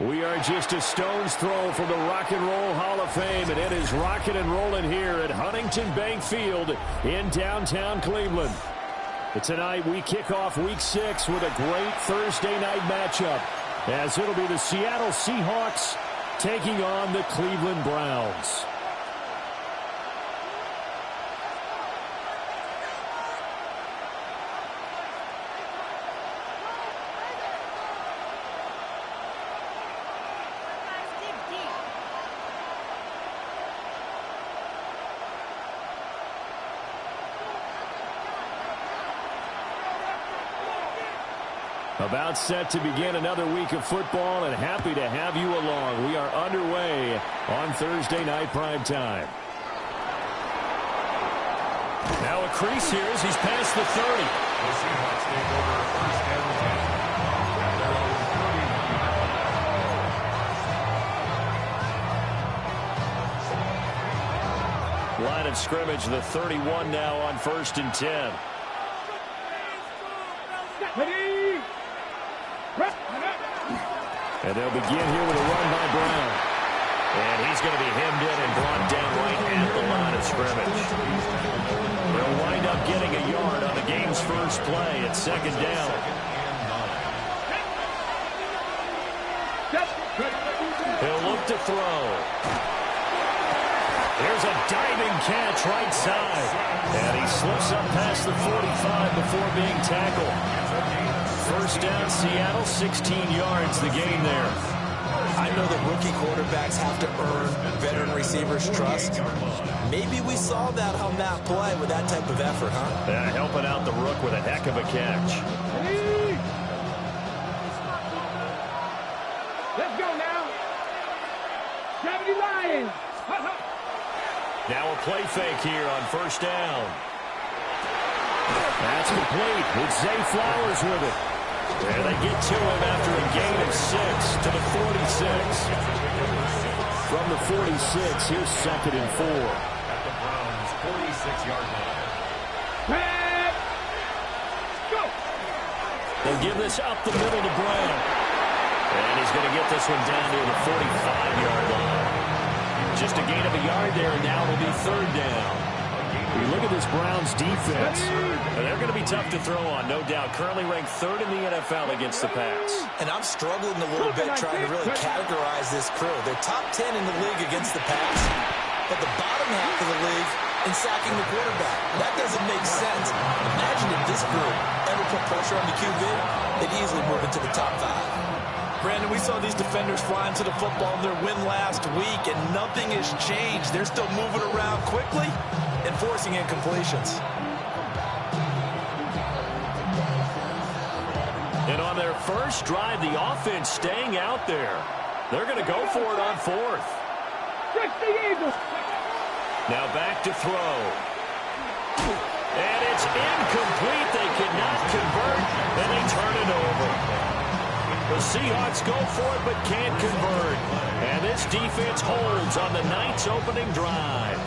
We are just a stone's throw from the Rock and Roll Hall of Fame, and it is rocking and rolling here at Huntington Bank Field in downtown Cleveland. But tonight we kick off Week 6 with a great Thursday night matchup, as it'll be the Seattle Seahawks taking on the Cleveland Browns. About set to begin another week of football, and happy to have you along. We are underway on Thursday night primetime. Now a crease here as he's past the 30. The Seahawks take over first and 10. Line of scrimmage, the 31 now on 1st and 10. And they'll begin here with a run by Brown. And he's going to be hemmed in and brought down right at the line of scrimmage. They'll wind up getting a yard on the game's first play at 2nd down. He'll look to throw. There's a diving catch right side. And he slips up past the 45 before being tackled. First down, Seattle, 16 yards, the gain there. I know that rookie quarterbacks have to earn veteran receivers' trust. Maybe we saw that on that play with that type of effort, huh? Yeah, helping out the rook with a heck of a catch. Let's go now. 70 Lions. Now a play fake here on first down. That's complete with Zay Flowers with it. And they get to him after a gain of 6 to the 46. From the 46, here's 2nd and 4. At the Browns' 46-yard line. Go. They'll give this up the middle to Brown. And he's going to get this one down near the 45-yard line. Just a gain of a yard there, and now it'll be 3rd down. You look at this Browns defense. They're going to be tough to throw on, no doubt. Currently ranked 3rd in the NFL against the pass. And I'm struggling a little bit trying to really categorize this crew. They're top 10 in the league against the pass, but the bottom half of the league in sacking the quarterback. That doesn't make sense. Imagine if this group ever put pressure on the QB, they'd easily move into the top 5. Brandon, we saw these defenders flying to the football in their win last week, and nothing has changed. They're still moving around quickly and forcing incompletions. And on their first drive, the offense staying out there. They're going to go for it on 4th. Now back to throw. And it's incomplete. They cannot convert, and they turn it over. The Seahawks go for it but can't convert. And this defense holds on the night's opening drive.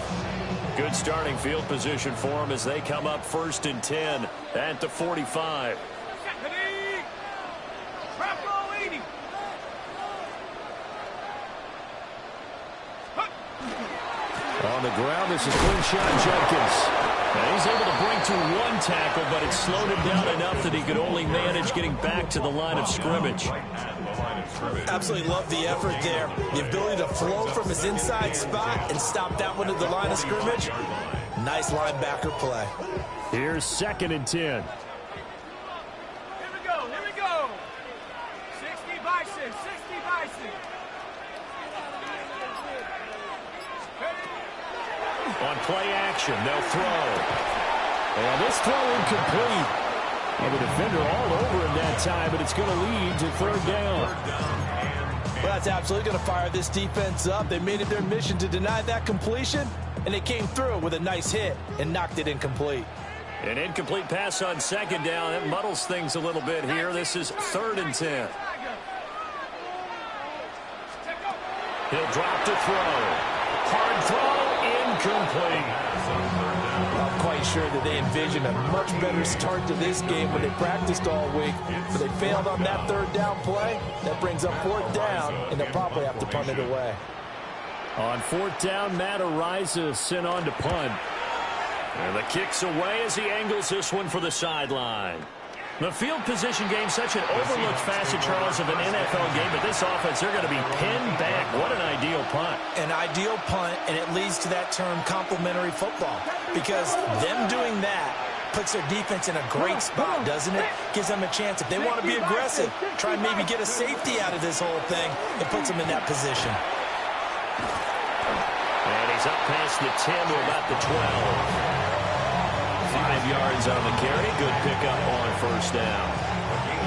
Good starting field position for them as they come up 1st and 10 at the 45. On the ground, this is Quinshon Judkins. And he's able to bring to 1 tackle, but it slowed him down enough that he could only manage getting back to the line of scrimmage. Absolutely love the effort there. The ability to flow from his inside spot and stop that one at the line of scrimmage. Nice linebacker play. Here's 2nd and 10. Here we go. 60 by 6. 60 by 6. On play action, they'll throw. And this throw incomplete. And the defender all over him that time, but it's going to lead to 3rd down. Well, that's absolutely going to fire this defense up. They made it their mission to deny that completion, and they came through with a nice hit and knocked it incomplete. An incomplete pass on 2nd down. That muddles things a little bit here. This is 3rd and 10. He'll drop to throw. Hard throw, incomplete. I'm quite sure that they envisioned a much better start to this game when they practiced all week, but they failed on that third down play. That brings up fourth down, and they'll probably have to punt it away. On fourth down, Matt Ariza sent on to punt. And the kick's away as he angles this one for the sideline. The field position game, such an overlooked facet, Charles, of an NFL game, but this offense, they're going to be pinned back. What an ideal punt. An ideal punt, and it leads to that term complementary football, because them doing that puts their defense in a great spot, doesn't it? Gives them a chance. If they want to be aggressive, try and maybe get a safety out of this whole thing, it puts them in that position. And he's up past the 10 to about the 12. 5 yards on the carry. Good pickup on first down.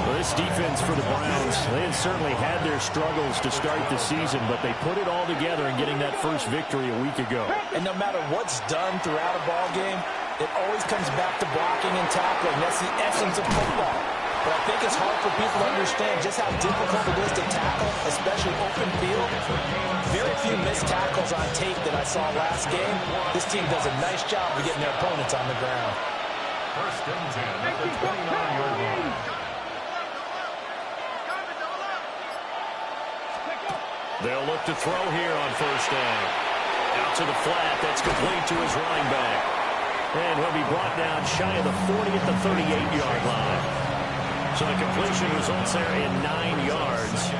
Well, this defense for the Browns, they had certainly had their struggles to start the season, but they put it all together in getting that first victory a week ago. And no matter what's done throughout a ball game, it always comes back to blocking and tackling. That's the essence of football. But I think it's hard for people to understand just how difficult it is to tackle, especially open field. Very few missed tackles on tape that I saw last game. This team does a nice job of getting their opponents on the ground. First and 10 at the 29-yard line. They'll look to throw here on first down. Out to the flat. That's complete to his running back. And he'll be brought down shy of the 40 at the 38-yard line. So the completion results there in 9 yards.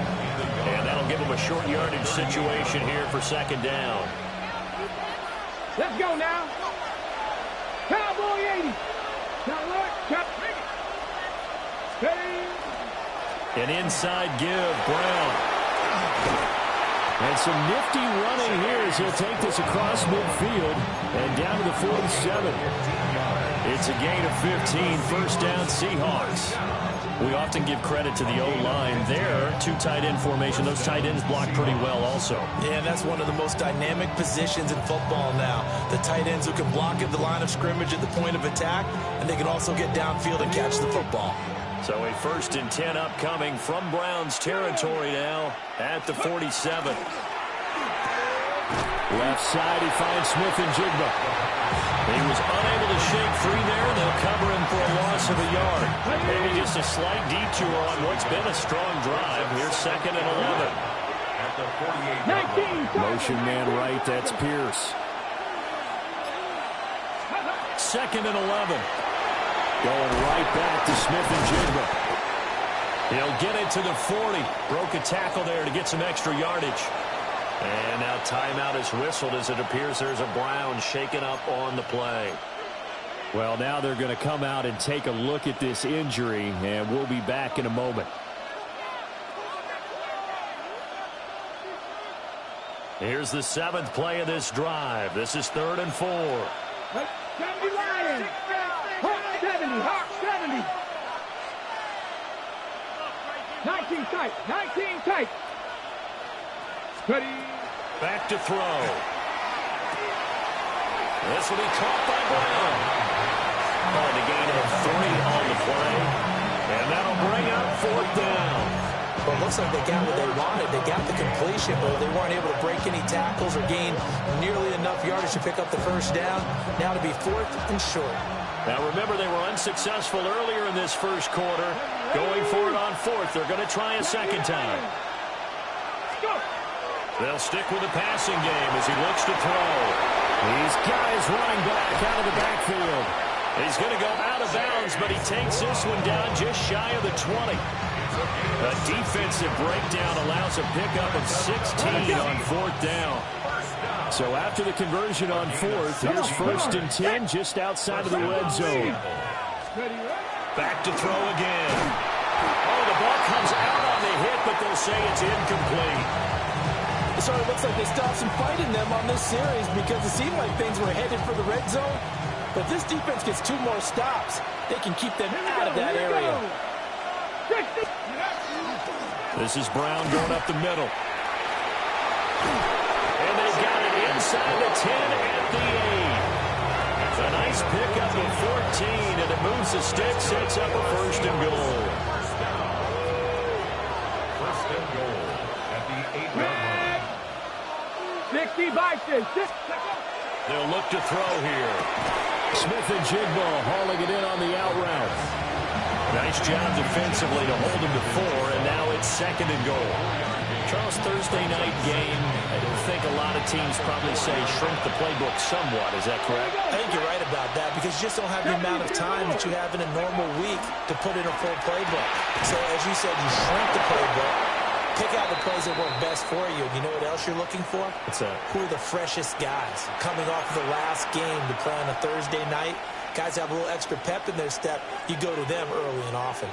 And that'll give him a short yardage situation here for second down. Let's go now. Cowboy 80. Now look. An inside give, Brown. And some nifty running here as he'll take this across midfield and down to the 47. It's a gain of 15, first down Seahawks. We often give credit to the O-line there. Two tight end formation. Those tight ends block pretty well also. Yeah, and that's one of the most dynamic positions in football now. The tight ends who can block at the line of scrimmage at the point of attack, and they can also get downfield and catch the football. So a 1st and 10 upcoming from Browns territory now at the 47. Left side, he finds Smith and Jigba. He was unable to shake free there, and they'll cover him for a loss of a yard. Maybe just a slight detour on what's been a strong drive. Here's 2nd and 11. At the 48-yard line. Motion man right, that's Pierce. 2nd and 11. Going right back to Smith and Jigba. He'll get it to the 40. Broke a tackle there to get some extra yardage. And now timeout is whistled as it appears there's a Brown shaken up on the play. Well, now they're going to come out and take a look at this injury, and we'll be back in a moment. Here's the 7th play of this drive. This is 3rd and 4. 70 Lions. Hawk 70. Hawk 70. 19 tight. 19 tight. Steady. Back to throw. This will be caught by Brown. Oh, the gain of 3 on the play. And that'll bring up 4th down. Well, it looks like they got what they wanted. They got the completion, but they weren't able to break any tackles or gain nearly enough yardage to pick up the first down. Now to be 4th and short. Now, remember, they were unsuccessful earlier in this first quarter. Going for it on 4th. They're going to try a second time. They'll stick with the passing game as he looks to throw. These guys running back out of the backfield. He's going to go out of bounds, but he takes this one down just shy of the 20. A defensive breakdown allows a pickup of 16 on 4th down. So after the conversion on 4th, here's 1st and 10 just outside of the red zone. Back to throw again. Oh, the ball comes out on the hit, but they'll say it's incomplete. So it looks like they stopped some fight in them on this series because it seemed like things were headed for the red zone. But this defense gets 2 more stops. They can keep them out of that area. This is Brown going up the middle. And they've got it inside the 10 at the 8. A nice pickup of 14, and it moves the stick, sets up a 1st and goal. 1st and goal at the 8-yard line. 60 by 6. They'll look to throw here. Smith and Jigba hauling it in on the out route. Nice job defensively to hold him to 4, and now it's 2nd and goal. Charles, Thursday night game, I think a lot of teams probably say shrink the playbook somewhat. Is that correct? I think you're right about that because you just don't have the amount of time that you have in a normal week to put in a full playbook. So as you said, you shrink the playbook, pick out the plays that work best for you. And you know what else you're looking for? What's that? Who are the freshest guys coming off of the last game to play on a Thursday night? Guys have a little extra pep in their step. You go to them early and often.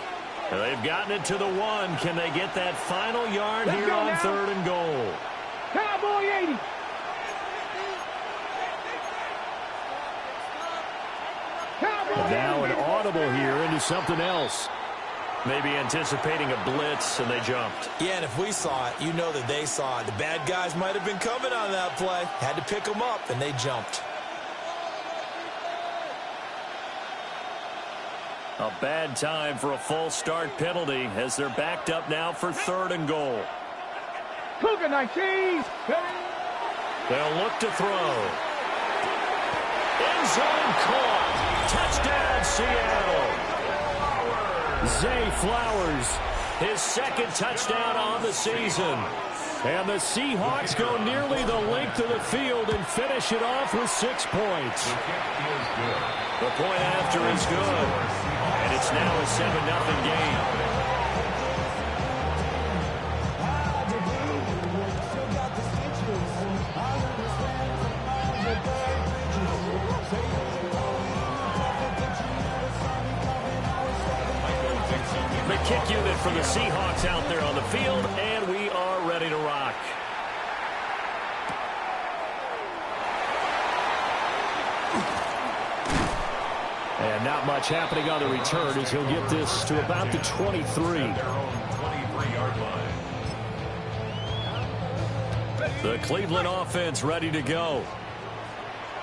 Well, they've gotten it to the 1. Can they get that final yard here on 3rd and goal? Cowboy 80. And now an audible here into something else. Maybe anticipating a blitz, and they jumped. Yeah, and if we saw it, you know that they saw it. The bad guys might have been coming on that play. Had to pick them up, and they jumped. A bad time for a false start penalty as they're backed up now for 3rd and goal. Cougar 19. They'll look to throw. End zone caught. Touchdown, Seattle. Zay Flowers, his 2nd touchdown on the season. And the Seahawks go nearly the length of the field and finish it off with 6 points. The point after is good. And it's now a 7-0 game. The kick unit for the Seahawks out there on the field, and we are ready to rock. And not much happening on the return as he'll get this to about the 23. The Cleveland offense ready to go.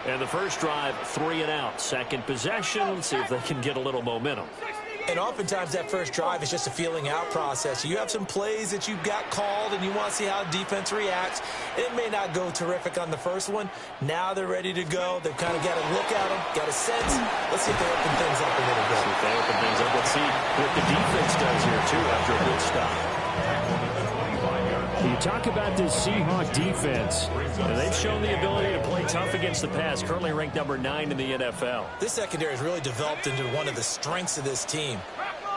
And the first drive, 3 and out. Second possession, see if they can get a little momentum. And oftentimes that first drive is just a feeling out process. You have some plays that you've got called and you want to see how the defense reacts. It may not go terrific on the first one. Now they're ready to go. They've kind of got to look at them, got a sense. Let's see if they open things up a little bit. See if they open things up. Let's see what the defense does here, too, after a good stop. You talk about this Seahawk defense, and they've shown the ability to play tough against the pass, currently ranked number 9 in the NFL. This secondary has really developed into one of the strengths of this team.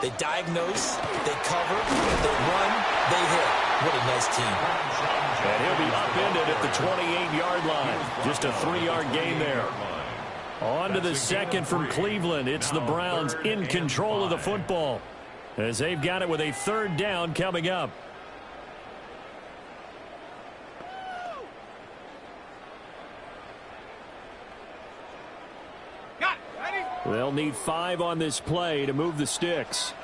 They diagnose, they cover, they run, they hit. What a nice team. And he'll be upended at the 28-yard line. Just a 3-yard gain there. On to the second from Cleveland. It's the Browns in control of the football as they've got it with a 3rd down coming up. They'll need 5 on this play to move the sticks.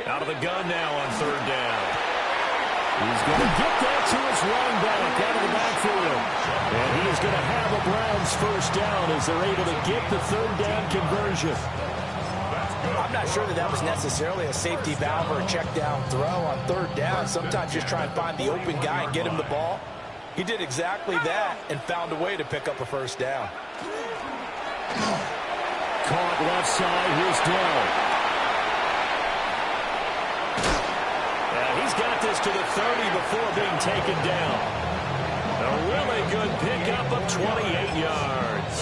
Out of the gun now on 3rd down. He's going to get that to his running back out of the backfield. And he is going to have a Browns 1st down as they're able to get the 3rd down conversion. I'm not sure that was necessarily a safety valve or a check down throw on 3rd down. Sometimes just try and find the open guy and get him the ball. He did exactly that and found a way to pick up a 1st down. Caught left side. Here's Dell. He's got this to the 30 before being taken down. A really good pickup of 28 yards.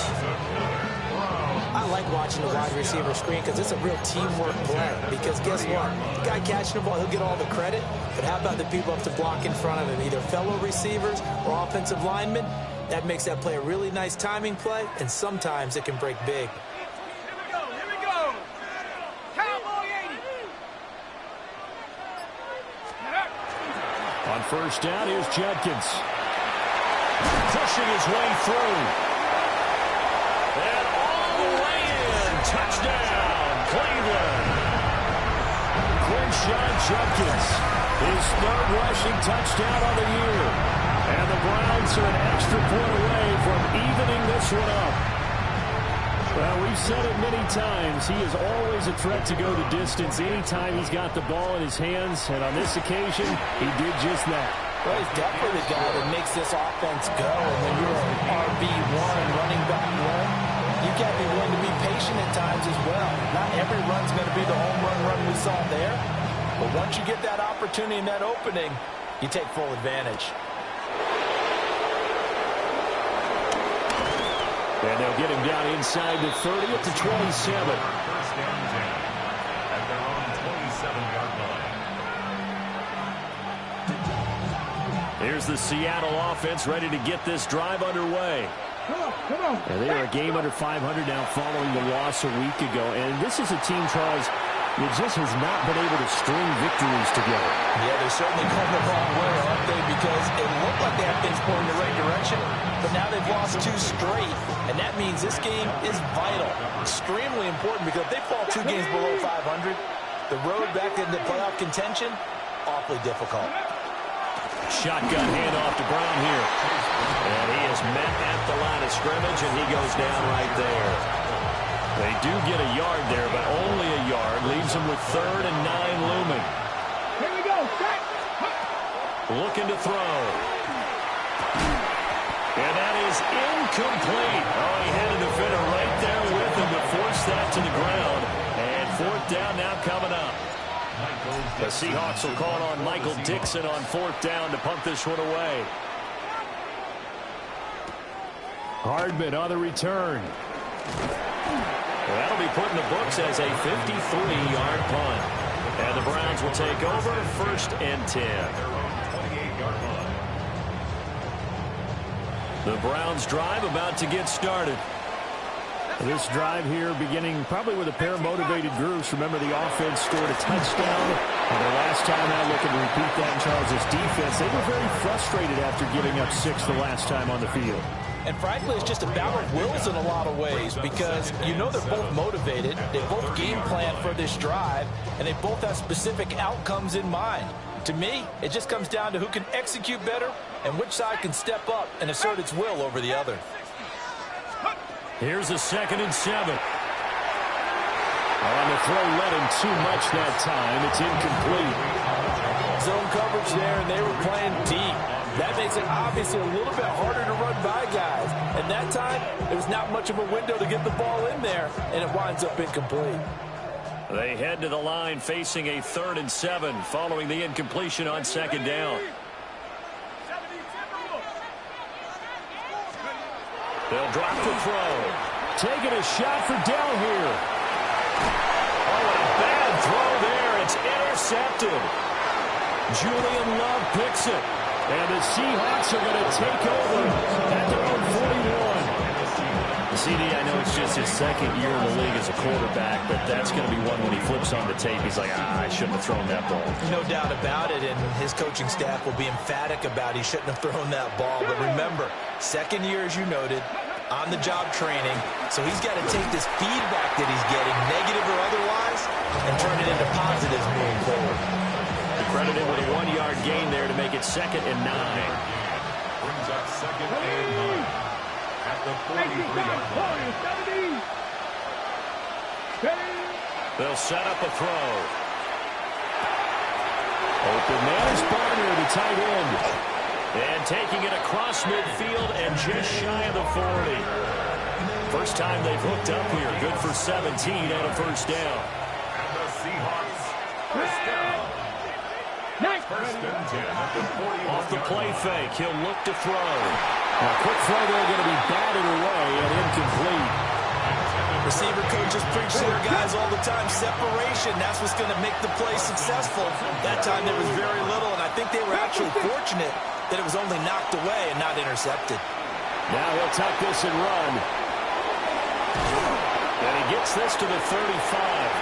I like watching the wide receiver screen because it's a real teamwork play. Because guess what? The guy catching the ball, he'll get all the credit. But how about the people up to block in front of him, either fellow receivers or offensive linemen? That makes that play a really nice timing play, and sometimes it can break big. Here we go. Cowboy 80. On 1st down, here's Judkins. Pushing his way through. And all the way in. Touchdown, Cleveland. Quinshon Judkins, his 3rd rushing touchdown on the year. And the Browns are an extra point away from evening this one up. Well, we've said it many times. He is always a threat to go the distance anytime he's got the ball in his hands. And on this occasion, he did just that. Well, he's definitely the guy that makes this offense go. And when you're an RB1 running back one, you got to be willing to be patient at times as well. Not every run's going to be the home run we saw there. But once you get that opportunity and that opening, you take full advantage. And they'll get him down inside the 30 up to 27. First down 10 at their own 27-yard line. Here's the Seattle offense ready to get this drive underway. Come on. And they are a game under 500 now following the loss a week ago. And this is a team, Charles, that just has not been able to string victories together. Yeah, they're certainly going the wrong way, aren't they? Because it looked like they have things going in the right direction, but now they've lost 2 straight. And that means this game is vital, extremely important, because if they fall 2 games below 500, the road back into playoff contention, awfully difficult. Shotgun handoff to Brown here. And he is met at the line of scrimmage, and he goes down right there. They do get a yard there, but only a yard. Leaves them with 3rd and 9 looming. Here we go. Back. Looking to throw. And that is incomplete. Oh, he had a defender right there with him to force that to the ground. And 4th down now coming up. The Seahawks will call on Michael Dixon on 4th down to punt this one away. Hardman on the return. That'll be put in the books as a 53-yard punt. And the Browns will take over 1st and 10. The Browns drive about to get started. This drive here beginning probably with a pair of motivated groups. Remember, the offense scored a touchdown. And the last time out, looking to repeat that in Charles' defense, they were very frustrated after giving up 6 the last time on the field. And frankly, it's just a battle of wills in a lot of ways, because you know they're both motivated, they both game plan for this drive, and they both have specific outcomes in mind. To me, it just comes down to who can execute better and which side can step up and assert its will over the other. Here's a 2nd and 7. On the throw, let him too much that time. It's incomplete. Zone coverage there, and they were playing deep. That makes it obviously a little bit harder to run by guys. And that time, there was not much of a window to get the ball in there, and it winds up incomplete. They head to the line facing a 3rd and 7 following the incompletion on 2nd down. They'll drop the throw. Taking a shot for Dell here. Oh, and a bad throw there. It's intercepted. Julian Love picks it. And the Seahawks are going to take over at their own 41. CD, I know it's just his 2nd year in the league as a quarterback, but that's going to be one when he flips on the tape. He's like, I shouldn't have thrown that ball. No doubt about it, and his coaching staff will be emphatic about he shouldn't have thrown that ball. But remember, 2nd year, as you noted, on-the-job training, so he's got to take this feedback that he's getting, negative or otherwise, and turn it into positives moving forward. Credited with a 1-yard gain there to make it 2nd and 9. Brings up 2nd and 9 at the 43-yard line. They'll set up a throw. Open man is Barner, the tight end. And taking it across midfield and just shy of the 40. First time they've hooked up here. Good for 17 on a 1st down. And the Seahawks, 1st down. 1st and 10 at the 40. Off the play fake, he'll look to throw. A quick throw there, going to be batted away and incomplete. Receiver coaches preach to their guys all the time. Separation, that's what's going to make the play successful. That time there was very little, and I think they were actually fortunate that it was only knocked away and not intercepted. Now he'll tuck this and run. And he gets this to the 35.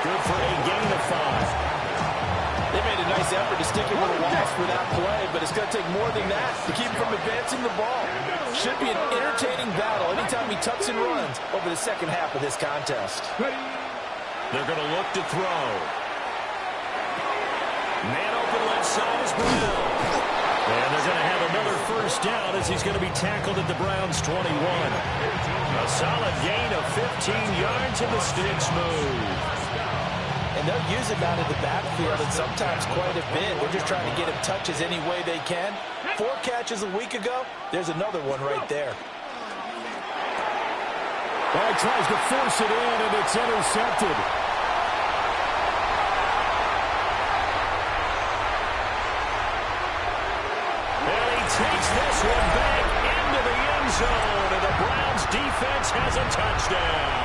Good for a gain of 5. They made a nice effort to stick him with a loss for that play, but it's going to take more than that to keep him from advancing the ball. Should be an entertaining battle anytime he tucks and runs over the 2nd half of this contest. They're going to look to throw. Man open left side is Brown. And they're going to have another first down as he's going to be tackled at the Browns' 21. A solid gain of 15 yards and the sticks move. And they'll use him out of the backfield and sometimes quite a bit. They're just trying to get him touches any way they can. 4 catches a week ago. There's another one right there. Well, he tries to force it in, and it's intercepted. And he takes this one back into the end zone, and the Browns defense has a touchdown.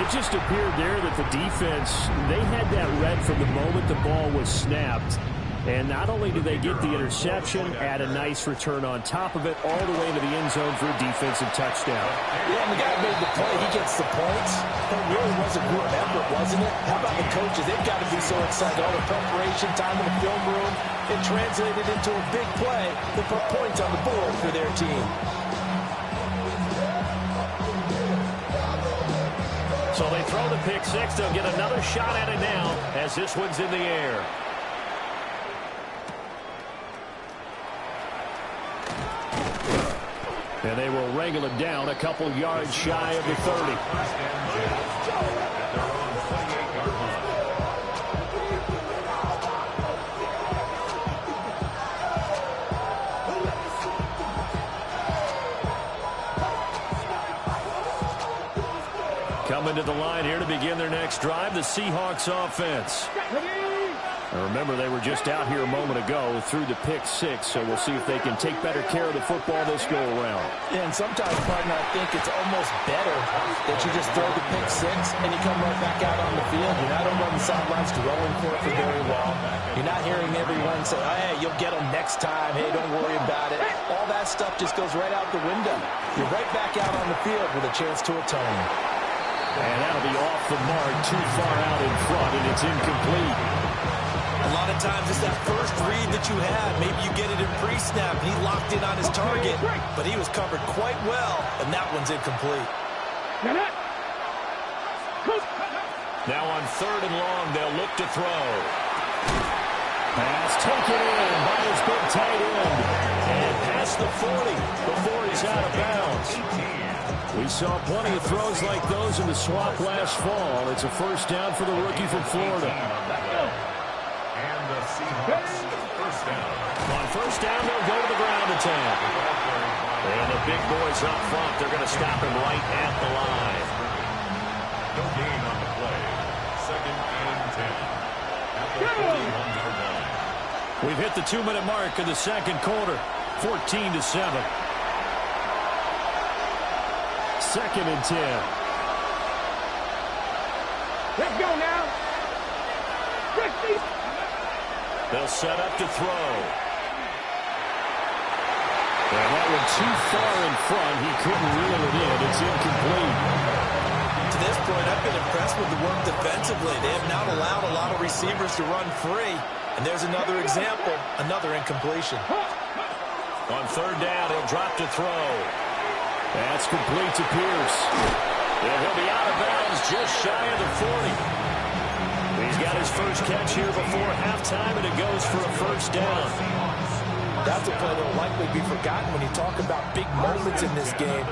It just appeared there that the defense, they had that read from the moment the ball was snapped. And not only do they get the interception, add a nice return on top of it, all the way into the end zone for a defensive touchdown. Yeah, and the guy made the play. He gets the points. It really was a group effort, wasn't it? How about the coaches? They've got to be so excited. All the preparation, time in the film room, it translated into a big play that put points on the board for their team. So they throw the pick six. They'll get another shot at it now as this one's in the air. And they will wrangle it down a couple yards shy of the 30. Coming to the line here to begin their next drive, the Seahawks offense. Now remember, they were just out here a moment ago through the pick six, so we'll see if they can take better care of the football this go-around. Yeah, and sometimes, partner, I think it's almost better that you just throw the pick six and you come right back out on the field. You're not over on the sidelines dwelling for it for very long. You're not hearing everyone say, oh, hey, you'll get them next time. Hey, don't worry about it. All that stuff just goes right out the window. You're right back out on the field with a chance to atone. And that'll be off the mark, too far out in front, and it's incomplete. A lot of times it's that first read that you had. Maybe you get it in pre-snap, and he locked in on his target, but he was covered quite well, and that one's incomplete. Now on 3rd and long, they'll look to throw. Pass taken in by his big tight end. And past the 40 before he's out of bounds. We saw plenty of throws like those in the swamp last fall. It's a first down for the rookie from Florida. And the Seahawks first down. On first down, they'll go to the ground attack. And the big boys up front, they're going to stop him right at the line. No gain on the play. 2nd and 10. At the 41-yard line. We've hit the 2-minute mark of the second quarter. 14-7. 2nd and 10. Let's go now. 60. They'll set up to throw. And that one too far in front. He couldn't reel it in. It's incomplete. To this point, I've been impressed with the work defensively. They have not allowed a lot of receivers to run free. And there's another example, another incompletion. On 3rd down, he'll drop to throw. That's complete to Pierce. And he'll be out of bounds just shy of the 40. He's got his first catch here before halftime, and it goes for a first down. That's a play that will likely be forgotten when you talk about big moments in this game.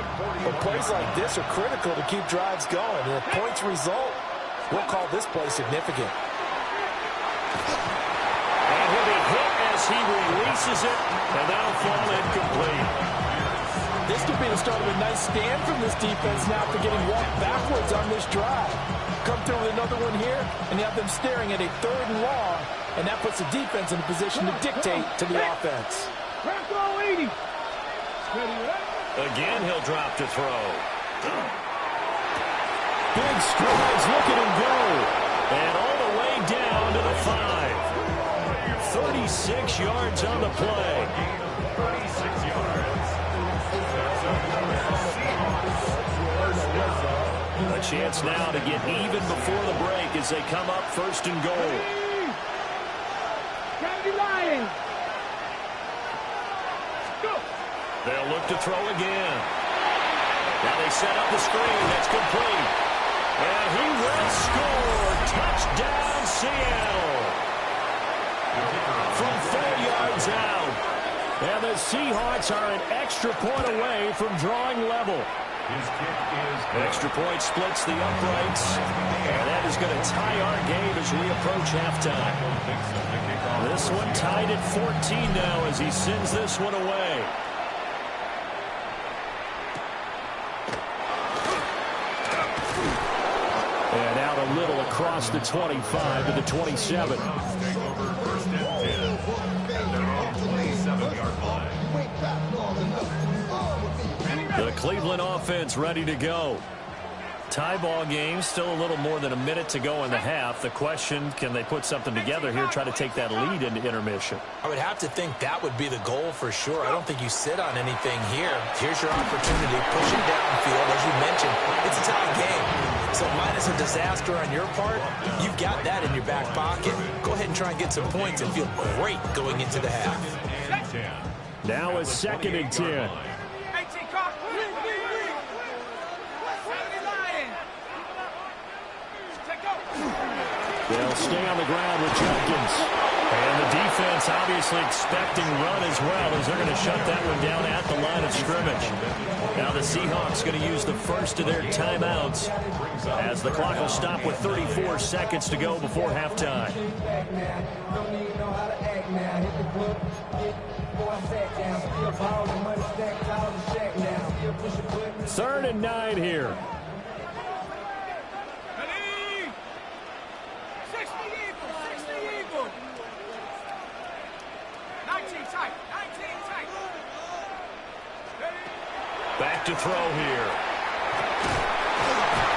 But plays like this are critical to keep drives going. And if points result, we'll call this play significant. And he'll be hit as he releases it, and that'll fall incomplete. This could be the start of a nice stand from this defense now for getting walked backwards on this drive. Come through with another one here, and you have them staring at a 3rd and long, and that puts the defense in a position to dictate to the offense. Again, he'll drop to throw. Big strides, look at him go. And all the way down to the 5. 36 yards on the play. 36 yards. A chance now to get even before the break as they come up 1st and goal. They'll look to throw again. Now they set up the screen. That's complete. And he will score. Touchdown, Seattle. From 4 yards out. And the Seahawks are an extra point away from drawing level. His kick is good. Extra point splits the uprights. And that is going to tie our game as we approach halftime. This one tied at 14 now as he sends this one away. And out a little across the 25 to the 27. Take over first and 10 at their own 27-yard line. The Cleveland offense ready to go. Tie ball game, still a little more than a minute to go in the half. The question, can they put something together here, try to take that lead into intermission? I would have to think that would be the goal for sure. I don't think you sit on anything here. Here's your opportunity. Push it downfield. As you mentioned, it's a tie game. So minus a disaster on your part, you've got that in your back pocket. Go ahead and try and get some points and feel great going into the half. Now a 2nd and 10. They'll stay on the ground with Jenkins. And the defense obviously expecting run as well as they're going to shut that one down at the line of scrimmage. Now the Seahawks going to use the first of their timeouts as the clock will stop with 34 seconds to go before halftime. 3rd and 9 here. Back to throw here.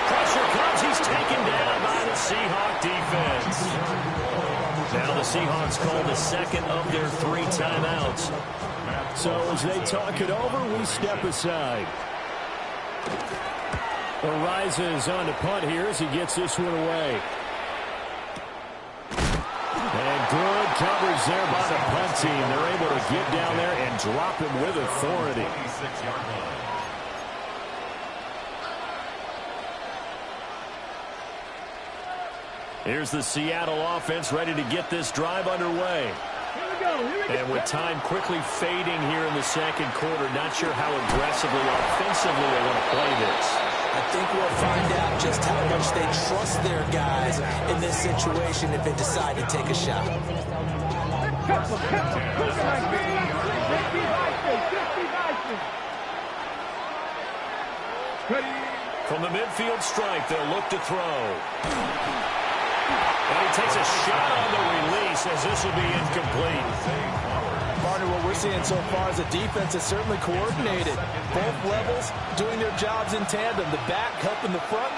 Pressure comes. He's taken down by the Seahawk defense. Now the Seahawks call the second of their 3 timeouts. So as they talk it over, we step aside. Ariza on to punt here as he gets this one away. And good coverage there by the punt team. They're able to get down there and drop him with authority. 26-yard line. Here's the Seattle offense ready to get this drive underway. And with time quickly fading here in the 2nd quarter, not sure how aggressively offensively they want to play this. I think we'll find out just how much they trust their guys in this situation if they decide to take a shot. From the midfield stripe, they'll look to throw. And he takes a shot on the release as this will be incomplete. Partner, what we're seeing so far is the defense is certainly coordinated. Both levels doing their jobs in tandem. The back helping the front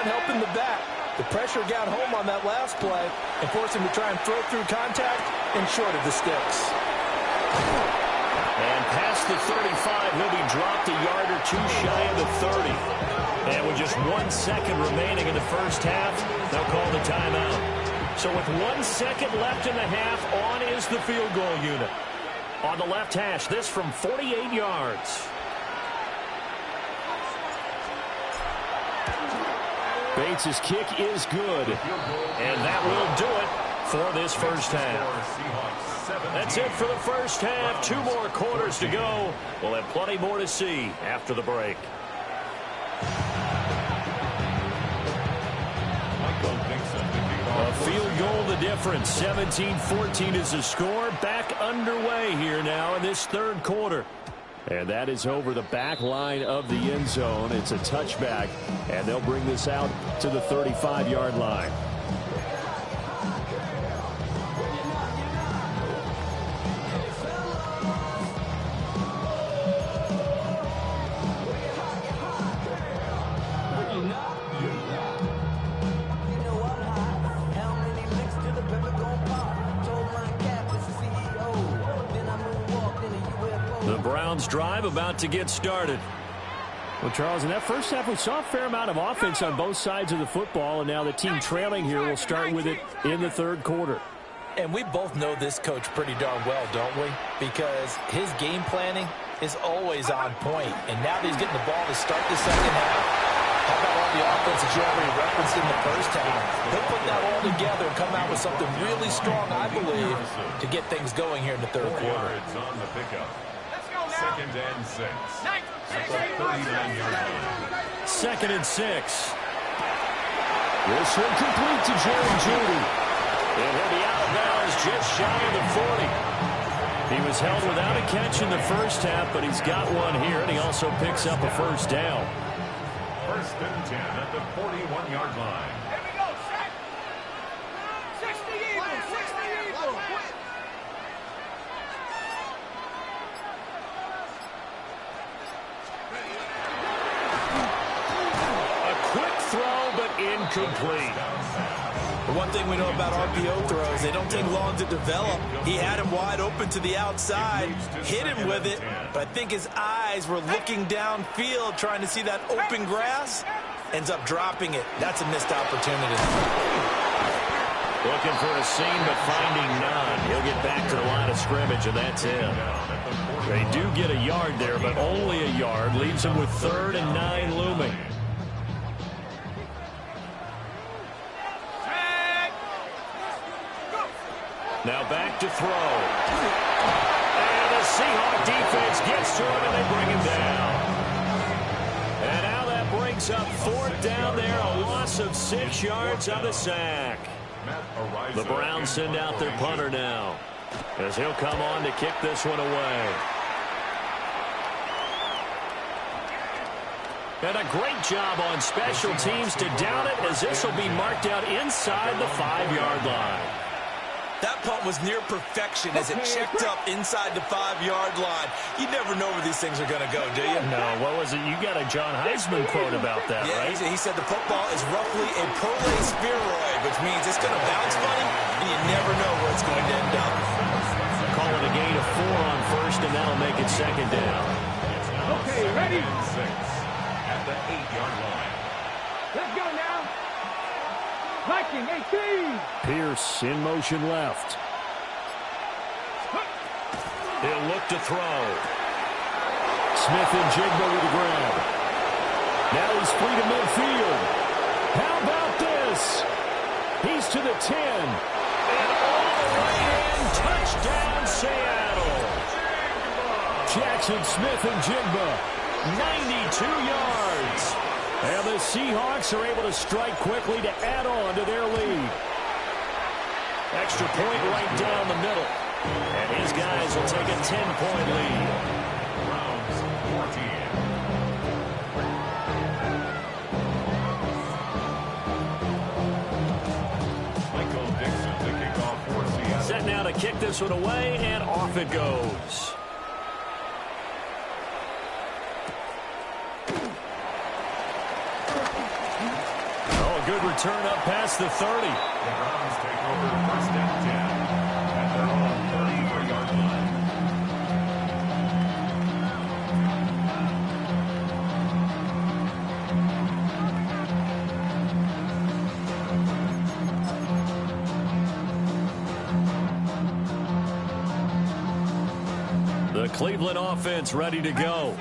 helping the back. The pressure got home on that last play and forced him to try and throw through contact and short of the sticks. And past the 35, he'll be dropped a yard or 2 shy of the 30. And with just 1 second remaining in the first half, they'll call the timeout. So with 1 second left in the half, on is the field goal unit. On the left hash, this from 48 yards. Bates' kick is good. And that will do it for this first half. That's it for the first half. 2 more quarters to go. We'll have plenty more to see after the break. A field goal the difference. 17-14 is the score. Back underway here now in this 3rd quarter. And that is over the back line of the end zone. It's a touchback, and they'll bring this out to the 35-yard line. Browns drive about to get started. Well, Charles, in that first half, we saw a fair amount of offense on both sides of the football, and now the team trailing here will start with it in the 3rd quarter. And we both know this coach pretty darn well, don't we? Because his game planning is always on point. And now that he's getting the ball to start the second half, how about all the offense that you already referenced in the first half. He'll put that all together and come out with something really strong, I believe, to get things going here in the third quarter. Yards on the pickup. Second and 6. At the 39-yard line. Second and 6. This one complete to Jerry Jeudy. And he'll be out of bounds just shy of the 40. He was held without a catch in the first half, but he's got one here, and he also picks up a first down. First and 10 at the 41-yard line. Here we go, set. 60 Eagles, 60 Eagles. A quick throw, but incomplete. The one thing we know about RPO throws, they don't take long to develop. He had him wide open to the outside, hit him with it, but I think his eyes were looking downfield trying to see that open grass, ends up dropping it. That's a missed opportunity. Looking for a seam, but finding none. He'll get back to the line of scrimmage, and that's it. They do get a yard there, but only a yard. Leaves them with 3rd and 9 looming. Now back to throw. And the Seahawks defense gets to him, and they bring him down. And now that brings up 4th down there, a loss of 6 yards on the sack. The Browns send out their punter now, as he'll come on to kick this one away. And a great job on special teams to down it, as this will be marked out inside the 5-yard line. That punt was near perfection as it checked up inside the 5-yard line. You never know where these things are going to go, do you? No, what was it? You got a John Heisman quote about that, yeah, right? He said the football is roughly a prolate spheroid, which means it's going to bounce funny, and you never know where it's going to end up. Call it a gain of 4 on first, and that'll make it 2nd down. Okay, ready? 6 at the 8-yard line. Let's go now. Viking 18. Pierce in motion left. He'll look to throw. Smith and Jigba with the grab. Now he's free to midfield. How about this? He's to the 10. And all the way in. Touchdown, Seattle. Jackson Smith and Jigba. 92 yards. And the Seahawks are able to strike quickly to add on to their lead. Extra point right down the middle. And his guys will take a 10-point lead. Browns 14. Michael Dixon to kick off for Seattle. Set now to kick this one away, and off it goes. Good return up past the 30. The Browns take over 1st and 10 at their own 34-yard line. The Cleveland offense ready to go.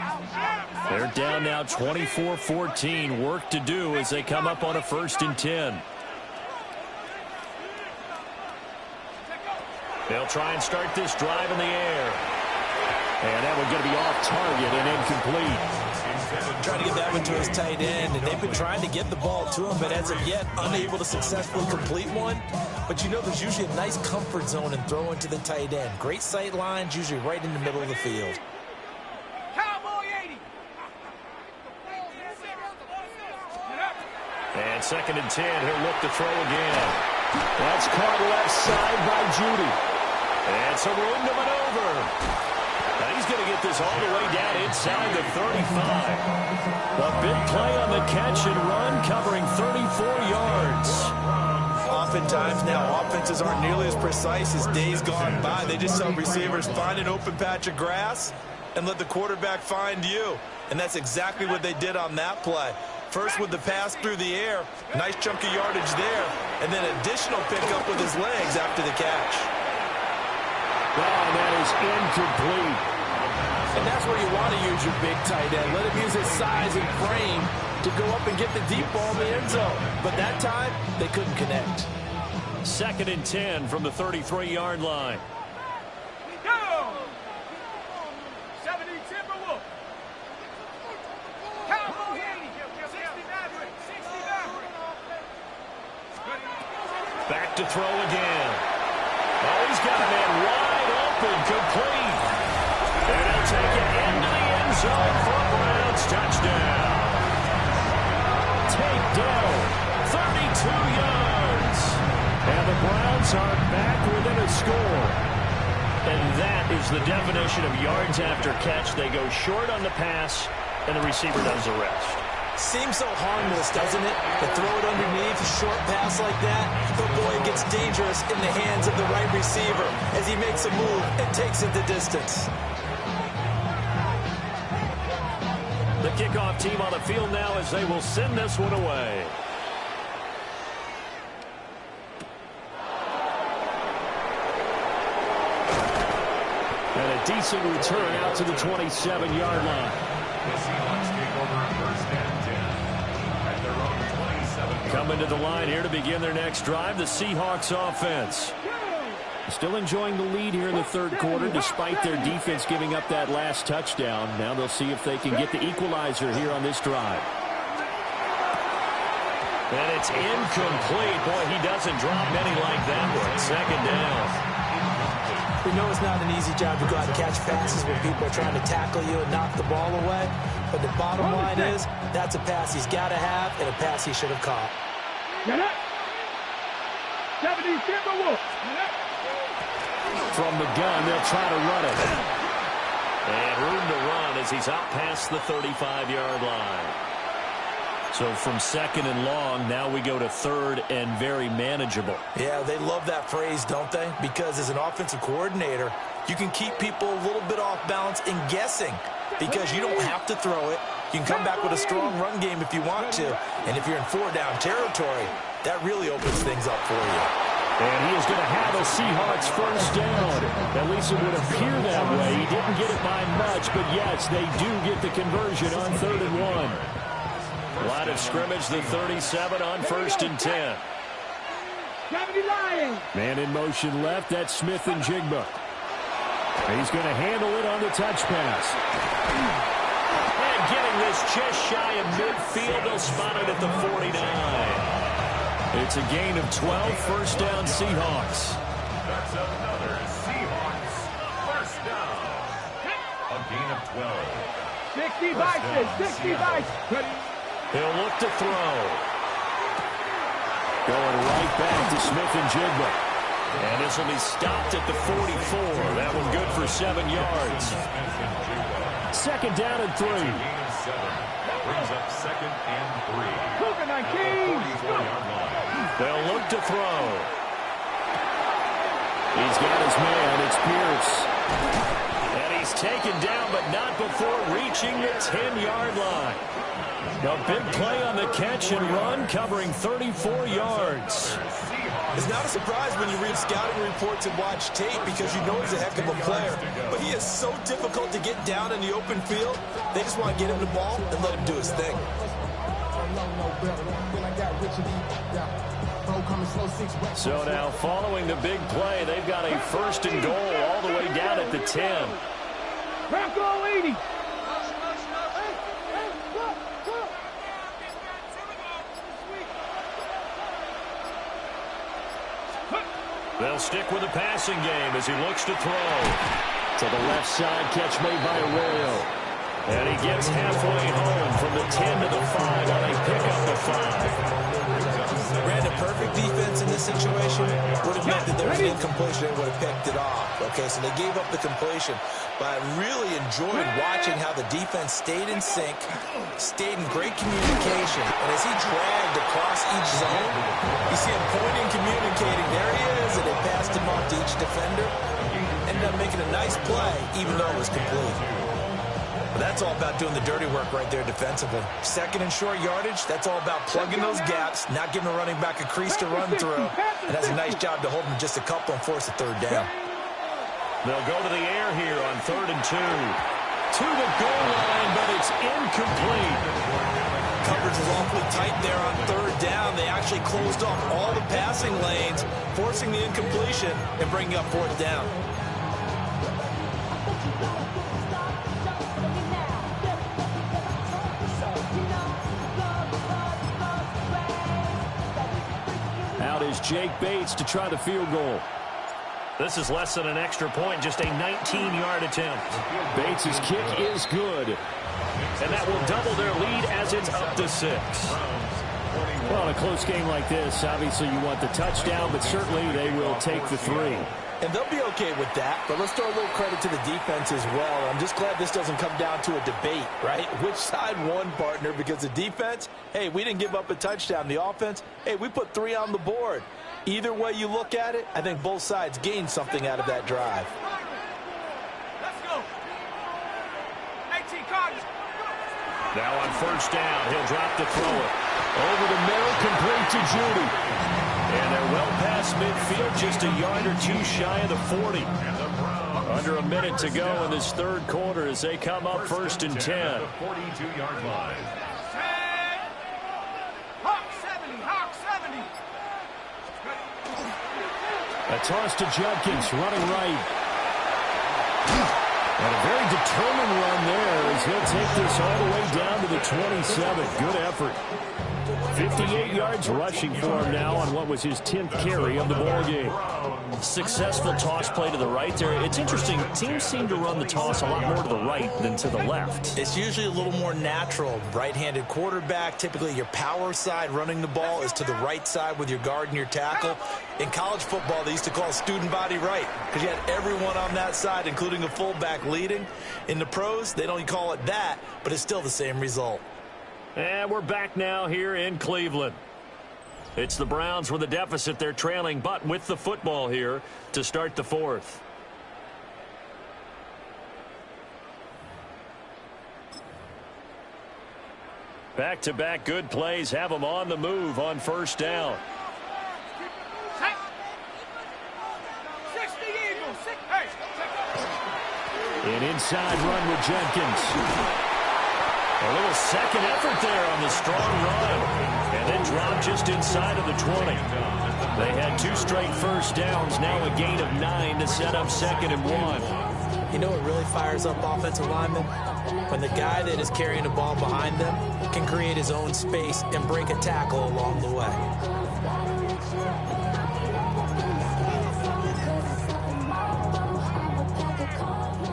They're down now 24-14. Work to do as they come up on a 1st and 10. They'll try and start this drive in the air. And that one's going to be off target and incomplete. Trying to get that one to his tight end, and they've been trying to get the ball to him, but as of yet, unable to successfully complete one. But you know there's usually a nice comfort zone in throwing to the tight end. Great sight lines, usually right in the middle of the field. And 2nd and 10, he'll look to throw again. That's caught left side by Jeudy. And some room to maneuver. Now he's going to get this all the way down inside the 35. A big play on the catch and run, covering 34 yards. Oftentimes now, offenses aren't nearly as precise as days gone by. They just tell receivers, find an open patch of grass and let the quarterback find you. And that's exactly what they did on that play. First with the pass through the air, nice chunk of yardage there, and then additional pickup with his legs after the catch. Oh, that is incomplete. And that's where you want to use your big tight end. Let him use his size and frame to go up and get the deep ball in the end zone. But that time, they couldn't connect. 2nd and 10 from the 33-yard line. Go! 70 Timberwolves. Cowboy 80. 60 Maverick. 60 Maverick. Back to throw again. Oh, he's got a man wide open, complete. And he'll take it into the end zone for a Browns touchdown. Takedown, 32 yards. And the Browns are back within a score. And that is the definition of yards after catch. They go short on the pass, and the receiver does the rest. Seems so harmless, doesn't it? To throw it underneath a short pass like that. But boy, it gets dangerous in the hands of the right receiver as he makes a move and takes it the distance. The kickoff team on the field now as they will send this one away. And a decent return out to the 27-yard line. The Seahawks take over on 1st and 10 at their own 27. Coming to the line here to begin their next drive, the Seahawks offense. Still enjoying the lead here in the third quarter despite their defense giving up that last touchdown. Now they'll see if they can get the equalizer here on this drive. And it's incomplete. Boy, he doesn't drop many like that one. 2nd down. We know it's not an easy job to go out and catch passes when people are trying to tackle you and knock the ball away. But the bottom line is, that's a pass he's got to have and a pass he should have caught. Get up. 70 Timberwolves. From the gun, they'll try to run it. And room to run as he's out past the 35-yard line. So from 2nd and long, now we go to 3rd and very manageable. Yeah, they love that phrase, don't they? Because as an offensive coordinator, you can keep people a little bit off balance and guessing because you don't have to throw it. You can come back with a strong run game if you want to. And if you're in 4-down territory, that really opens things up for you. And he is going to have a Seahawks 1st down. At least it would appear that way. He didn't get it by much, but yes, they do get the conversion on 3rd and 1. Line of scrimmage, the 37 on 1st and 10. Man in motion left, that's Smith and Jigba. And he's going to handle it on the touch pass. And getting this just shy of midfield, they'll spot it at the 49. It's a gain of 12, 1st down Seahawks. That's another Seahawks 1st down. A gain of 12. 60 vices, 60 vices. He'll look to throw. Going right back to Smith and Jigba. And this will be stopped at the 44. That one good for 7 yards. 2nd down and 3. A gain of 7. That brings up 2nd and 3. At the 44-yard line. They'll look to throw. He's got his man. It's Pierce. And he's taken down, but not before reaching the 10-yard line. A big play on the catch and run, covering 34 yards. It's not a surprise when you read scouting reports and watch tape because you know he's a heck of a player. But he is so difficult to get down in the open field. They just want to get him the ball and let him do his thing. So now following the big play, they've got a 1st and goal all the way down at the 10. Bronco 80. They'll stick with the passing game as he looks to throw. To the left side, catch made by Arroyo. And he gets halfway home from the 10 to the 5 on a pickup of 5. Ran a perfect defense in this situation. Would have meant that there was an incompletion and would have picked it off. Okay, so they gave up the completion. But I really enjoyed watching how the defense stayed in sync, stayed in great communication. And as he dragged across each zone, you see him pointing, communicating. There he is, and they passed him off to each defender. Ended up making a nice play, even though it was complete. But that's all about doing the dirty work right there defensively. 2nd and short yardage, that's all about plugging those gaps, not giving a running back a crease to run through. And that's a nice job to hold him just a couple and force a 3rd down. They'll go to the air here on 3rd and 2. To the goal line, but it's incomplete. coverage was awfully tight there on third down. They actually closed off all the passing lanes, forcing the incompletion and bringing up fourth down. Out is Jake Bates to try the field goal. This is less than an extra point, just a 19-yard attempt. Bates' kick is good. And that will double their lead as it's up to 6. Well, in a close game like this, obviously you want the touchdown, but certainly they will take the 3. And they'll be okay with that, but let's throw a little credit to the defense as well. I'm just glad this doesn't come down to a debate, right? Which side won, partner? Because the defense, hey, we didn't give up a touchdown. The offense, hey, we put 3 on the board. Either way you look at it, I think both sides gained something out of that drive. Let's go. 18 Cardinals. Now on first down, he'll drop to throw it. Over the middle, complete to Judy. And they're well past midfield, just a yard or 2 shy of the 40. Under a minute to go in this third quarter as they come up first and 10. 42-yard line. Hawk 70, Hawk 70. A toss to Judkins, running right. And a very determined run there as he'll take this all the way down to the 27. Good effort. 58 yards rushing for him now on what was his 10th carry of the ballgame. Successful toss play to the right there. It's interesting. Teams seem to run the toss a lot more to the right than to the left. It's usually a little more natural. Right-handed quarterback, typically your power side running the ball is to the right side with your guard and your tackle. In college football, they used to call student body right because you had everyone on that side, including a fullback leading. In the pros, they don't call it that, but it's still the same result. And we're back now here in Cleveland. It's the Browns with a deficit. They're trailing, but with the football here to start the fourth. Back-to-back good plays have them on the move on first down. 60 Eagles. Hey. An inside run with Jenkins. A little second effort there on the strong run. And then dropped just inside of the 20. They had 2 straight first downs. Now a gain of 9 to set up 2nd and 1. You know what really fires up offensive linemen? When the guy that is carrying the ball behind them can create his own space and break a tackle along the way.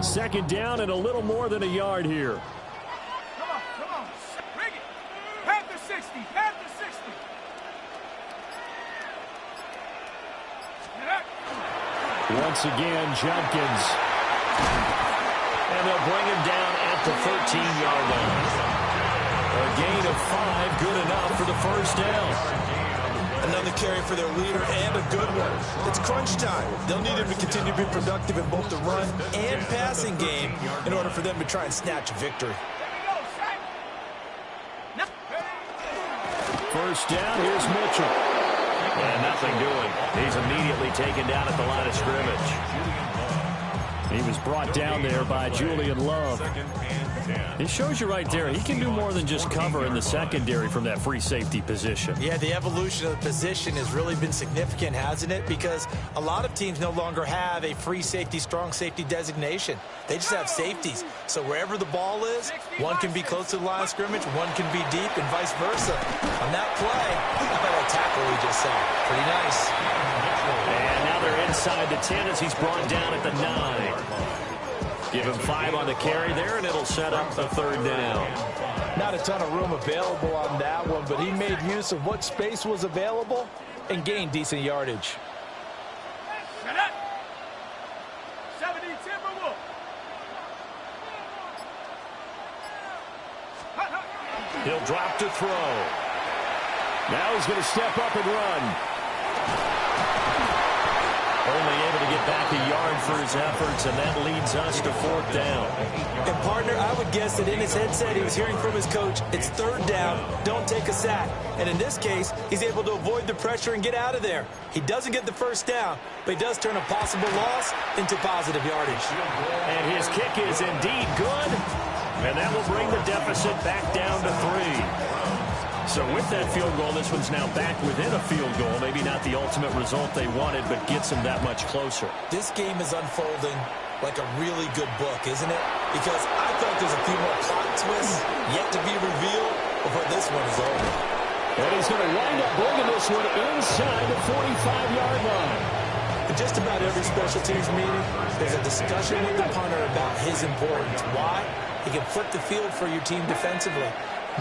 Second down and a little more than a yard here. Come on. Bring it. Panther 60. Panther 60. Once again, Judkins. And they'll bring him down at the 13-yard line. A gain of 5, good enough for the first down. Another carry for their leader and a good one. It's crunch time. They'll need him to continue to be productive in both the run and passing game in order for them to try and snatch a victory. First down, here's Mitchell. And nothing doing. He's immediately taken down at the line of scrimmage. He was brought down there by Julian Love. It shows you right there, he can do more than just cover in the secondary from that free safety position. Yeah, the evolution of the position has really been significant, hasn't it? Because a lot of teams no longer have a free safety, strong safety designation. They just have safeties. So wherever the ball is, one can be close to the line of scrimmage, one can be deep, and vice versa. On that play, how about that tackle we just saw? Pretty nice. And now they're inside the 10 as he's brought down at the 9. Give him 5 on the carry there, and it'll set up the third down. Not a ton of room available on that one, but he made use of what space was available and gained decent yardage. Shut up. 70 Timberwolf. He'll drop to throw. Now he's going to step up and run. Only able to get back a yard for his efforts, and that leads us to fourth down. And, partner, I would guess that in his headset he was hearing from his coach, it's third down, don't take a sack. And in this case, he's able to avoid the pressure and get out of there. He doesn't get the first down, but he does turn a possible loss into positive yardage. And his kick is indeed good. And that will bring the deficit back down to 3. So with that field goal, this one's now back within a field goal. Maybe not the ultimate result they wanted, but gets them that much closer. This game is unfolding like a really good book, isn't it? Because I thought there's a few more plot twists yet to be revealed before this one is over. And he's going to wind up bringing this one inside the 45-yard line. In just about every special teams meeting, there's a discussion with the punter about his importance. Why? He can flip the field for your team defensively,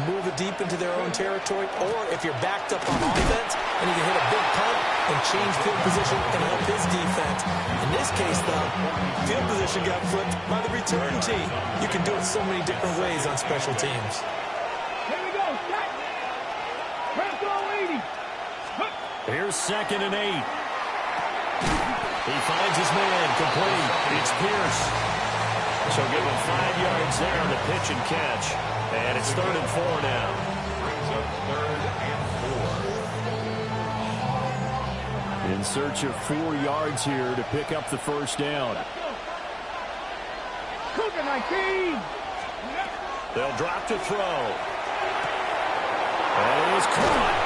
move it deep into their own territory, or if you're backed up on offense and he can hit a big punt and change field position and help his defense. In this case, though, field position got flipped by the return team. You can do it so many different ways on special teams. Here we go, set. Press all 80. Here's 2nd and 8. He finds his man, complete. It's Pierce. So give him 5 yards there on the pitch and catch. And it's 3rd and 4 now. Brings up 3rd and 4. In search of 4 yards here to pick up the first down. Cougar 19. They'll drop to throw. And it is caught.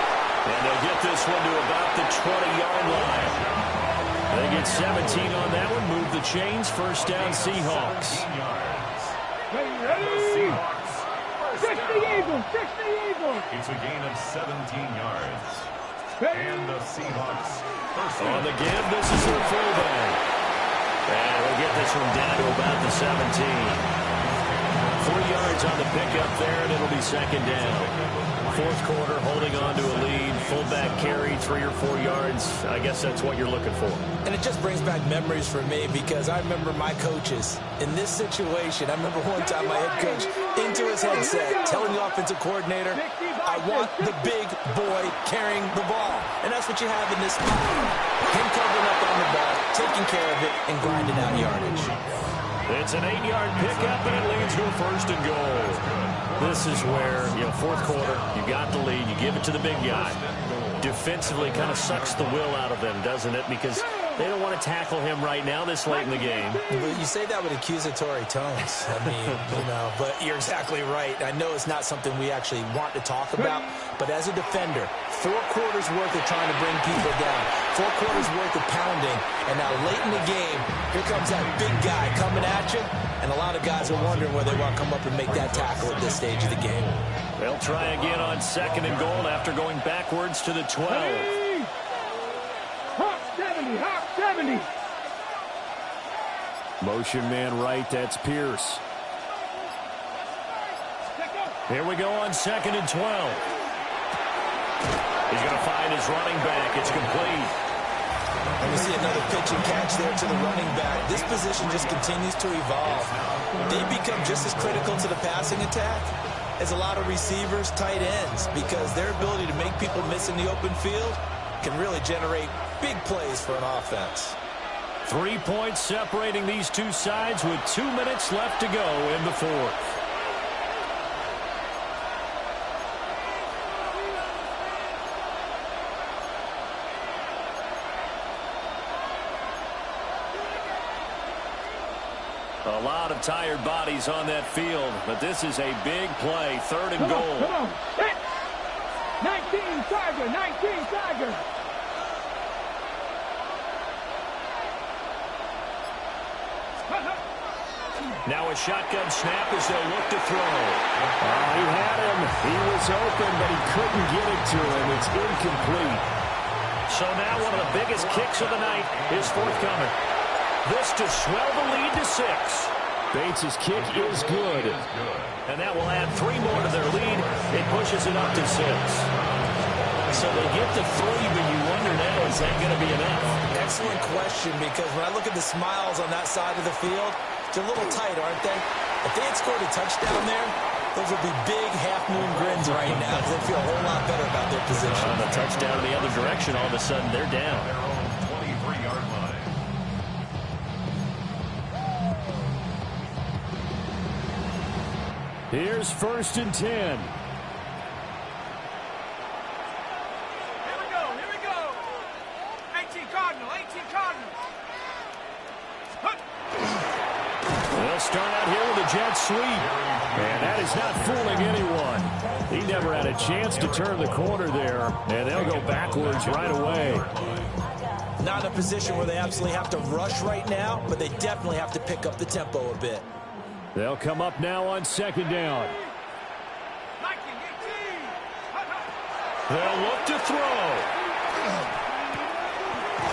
And they'll get this one to about the 20-yard line. They get 17 on that one. Move the chains. First down, Seahawks. Ready? 60 Eagles, 60 Eagles. It's a gain of 17 yards. And the Seahawks first On the give, this is their fullback. And we'll get this one down to about the 17. 3 yards on the pickup there, and it'll be 2nd down. 4th quarter, holding on to a lead. Fullback carry, 3 or 4 yards. I guess that's what you're looking for. And it just brings back memories for me because I remember my coaches in this situation. I remember one time my head coach into his headset telling the offensive coordinator, I want the big boy carrying the ball. And that's what you have in this spot. Him covering up on the ball, taking care of it, and grinding out yardage. It's an 8-yard pickup, and it leads to a 1st and goal. This is where, 4th quarter, you got the lead, you give it to the big guy. Defensively kind of sucks the will out of them, doesn't it? Because they don't want to tackle him right now this late in the game. But you say that with accusatory tones. I mean, but you're exactly right. I know it's not something we actually want to talk about, but as a defender, 4 quarters worth of trying to bring people down, 4 quarters worth of pounding, and now late in the game, here comes that big guy coming at you, and a lot of guys are wondering whether they want to come up and make that tackle at this stage of the game. They'll try again on 2nd and goal after going backwards to the 12. Hawk 70, Hawk 70. Motion man right, that's Pierce. Here we go on 2nd and 12. He's going to find his running back. It's complete. And we see another pitch and catch there to the running back. This position just continues to evolve. They become just as critical to the passing attack as a lot of receivers, tight ends, because their ability to make people miss in the open field can really generate big plays for an offense. 3 points separating these two sides with 2 minutes left to go in the 4th. A lot of tired bodies on that field, but this is a big play. 3rd and goal. Come on, hit. 19 Tiger, 19 Tiger. Now a shotgun snap as they'll look to throw. He had him. He was open, but he couldn't get it to him. It's incomplete. So now one of the biggest kicks of the night is forthcoming. This to swell the lead to 6. Bates' kick is good. And that will add 3 more to their lead. It pushes it up to 6. So they get to 3, but you wonder now, is that going to be enough? Excellent question, because when I look at the smiles on that side of the field, they're a little tight, aren't they? If they had scored a touchdown there, those would be big half-moon grins right now because they feel a whole lot better about their position. On the touchdown in the other direction, all of a sudden they're down. Their own 23-yard line. Here's 1st and 10. Here we go. 18 Cardinal, 18 Cardinal. They'll start out here with a jet sweep. And that is not fooling anyone. He never had a chance to turn the corner there, and they'll go backwards right away. Not in a position where they absolutely have to rush right now, but they definitely have to pick up the tempo a bit. They'll come up now on second down. They'll look to throw.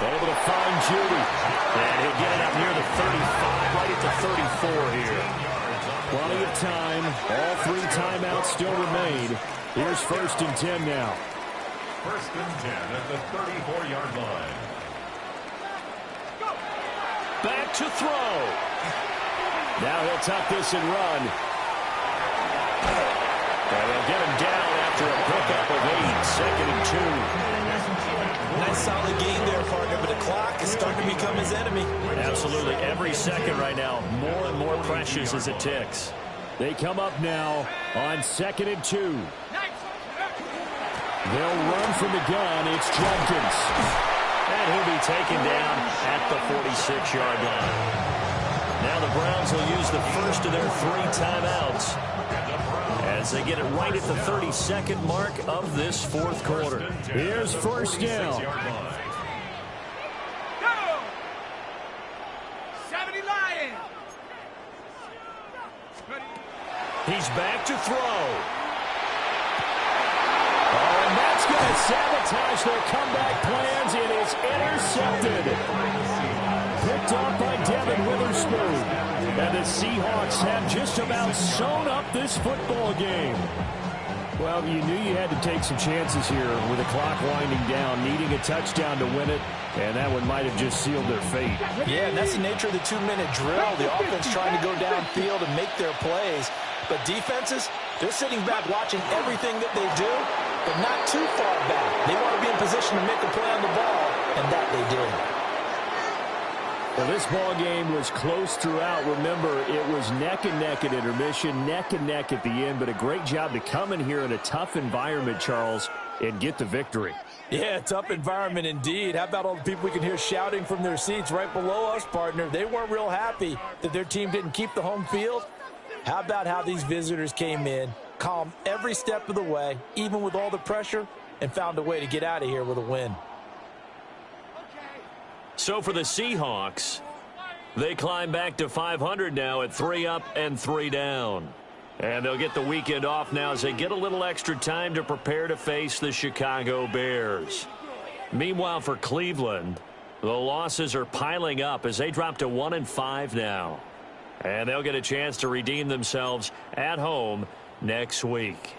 Able to find Judy. And he'll get it up near the 35, right at the 34 here. Plenty of time. All 3 timeouts still remain. Here's 1st and 10 now. 1st and 10 at the 34-yard line. Back to throw. Now he'll tuck this and run. And they'll get him down after a pickup of 8. 2nd and 2. Nice solid gain there, partner, but the clock is starting to become his enemy. Absolutely. Every second right now, more and more precious as it ticks. They come up now on 2nd and 2. They'll run from the gun. It's Jenkins. And he'll be taken down at the 46-yard line. Now the Browns will use the first of their 3 timeouts as they get it right at the 32nd mark of this 4th quarter. Here's 1st down. 70 Lions. He's back to throw. Oh, and that's going to sabotage their comeback plans. It is intercepted. Picked off by Devin Witherspoon. And the Seahawks have just about sewn up this football game. Well, you knew you had to take some chances here with the clock winding down, needing a touchdown to win it, and that one might have just sealed their fate. Yeah, and that's the nature of the 2-minute drill. The offense trying to go downfield and make their plays. But defenses, they're sitting back watching everything that they do, but not too far back. They want to be in position to make a play on the ball, and that they did. Well, this ball game was close throughout. Remember, it was neck and neck at intermission, neck and neck at the end, but a great job to come in here in a tough environment, Charles, and get the victory. Yeah, tough environment indeed. How about all the people we can hear shouting from their seats right below us, partner? They weren't real happy that their team didn't keep the home field. How about how these visitors came in, calm every step of the way, even with all the pressure, and found a way to get out of here with a win. So for the Seahawks, they climb back to 500 now at 3 up and 3 down. And they'll get the weekend off now as they get a little extra time to prepare to face the Chicago Bears. Meanwhile, for Cleveland, the losses are piling up as they drop to 1-5 now. And they'll get a chance to redeem themselves at home next week.